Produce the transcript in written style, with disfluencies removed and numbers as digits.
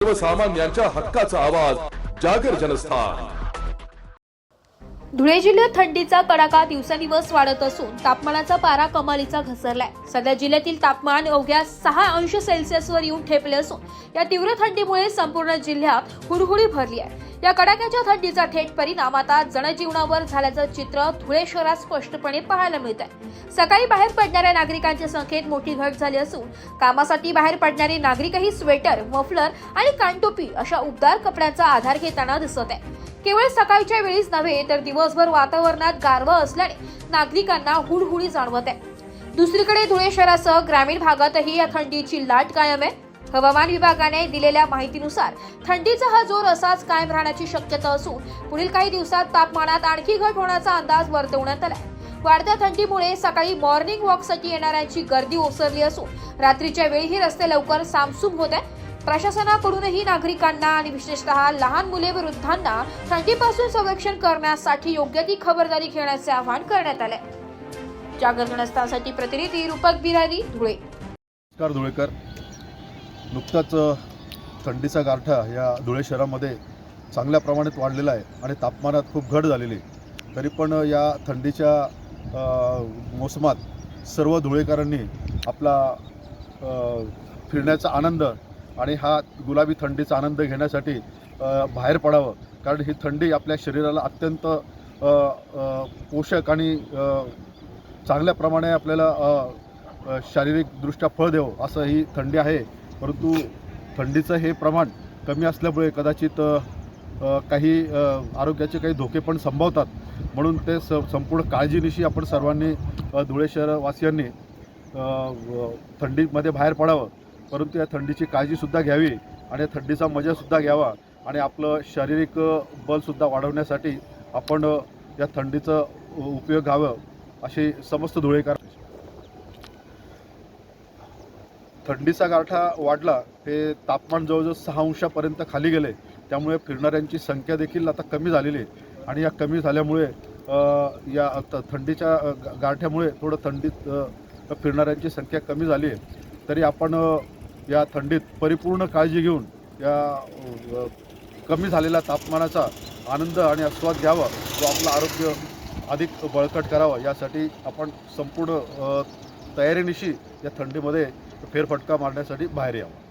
सर्वसामान्यांच्या हक्काचा आवाज जागर जनस्थान। धुळे जिल्ह्यात थंडीचा कडाका दिवसेंदिवस वाढत असून तापमानाचा पारा कमालीचा घसरलाय। सध्या जिल्ह्यातील तापमान अवघ्या 6 अंश सेल्सिअसवर येऊन ठेपले असून या तीव्र थंडीमुळे संपूर्ण जिल्ह्यात हुडहुडी भरली आहे। या कडाक्याच्या थंडीचा थेट परिणाम आता जनजीवनावर झाल्याचं चित्र धुळे शहरात स्पष्टपणे पाहायला मिळत आहे। सकाळी बाहेर पडणाऱ्या नागरिकांच्या संख्येत मोठी घट झाली असून कामासाठी बाहेर पडणारे नागरिकही स्वेटर, मफलर आणि कानटोपी अशा उबदार कपड्यांचा आधार घेताना दिसत आहे। केवळ सकाळच्या वेळीच नव्हे तर दिवसभर वातावरणात गारवा असल्याने नागरिकांना हुडहुडी जाणवत आहे। दुसरीकडे धुळे शहरासह ग्रामीण भागातही या थंडीची लाट कायम आहे। हवामान विभागाने दिलेल्या माहितीनुसार थंडीचा हा जोर असाच कायम राहण्याची शक्यता असून पुढील काही दिवसात तापमानात आणखी घट होण्याचा अंदाज वर्तवण्यात आलाय। वाढत्या थंडीमुळे सकाळी मॉर्निंग वॉकसाठी येणाऱ्यांची गर्दी ओसरली असून रात्रीच्या वेळीही रस्ते लवकर सामसूम होत आहे। प्रशासनाकडूनही नागरिकांना आणि विशेषतः लहान मुले व वृद्धांना थंडीपासून संरक्षण करण्यासाठी योग्य ती खबरदारी घेण्याचे आवाहन करण्यात आले। जागर जनस्थानसाठी प्रतिनिधी रूपक बिरारी, धुळे। नमस्कार धुळेकर। नुकताच थंडीचा गारठा या धुळे शहरामध्ये चांगल्या प्रमाणात वाढलेला आहे आणि तापमानात खूप घट झालेली आहे। तरी पण या थंडीच्या मोसमात सर्व धुळेकरांनी आपला फिरण्याचा आनंद आणि हा गुलाबी थंडीचा आनंद घेण्यासाठी बाहेर पडावं, कारण ही थंडी आपल्या शरीराला अत्यंत पोषक आणि चांगल्या प्रमाणे आपल्याला शारीरिकदृष्ट्या फळ देवं असं ही थंडी आहे। परंतु थंडीचं हे प्रमाण कमी असल्यामुळे कदाचित काही आरोग्याचे काही धोके पण संभवतात, म्हणून ते संपूर्ण काळजीनिशी आपण सर्वांनी धुळे शहरवासियांनी थंडीमध्ये बाहेर पडावं। परंतु या थंडीची काळजीसुद्धा घ्यावी आणि थंडीचा मजासुद्धा घ्यावा आणि आपलं शारीरिक बलसुद्धा वाढवण्यासाठी आपण या थंडीचं उपयोग घ्यावं अशी समस्त धुळेकर। थंडीचा गारठा वाढला, हे तापमान जवळजवळ 6 अंशापर्यंत खाली गेले, त्यामुळे फिरणाऱ्यांची संख्या देखील आता कमी झालेली आहे आणि या कमी झाल्यामुळे या थंडीच्या गारठ्यामुळे थोडं थंडीत फिरणाऱ्यांची संख्या कमी झाली आहे। तरी आपण या थंडीत परिपूर्ण काळजी घेऊन या कमी झालेल्या तापमानाचा आनंद आणि आस्वाद घ्यावा व आपलं आरोग्य अधिक बळकट करावं, यासाठी आपण संपूर्ण तयारीनिशी या थंडीमध्ये फेरफटका मारण्यासाठी बाहेर यावं।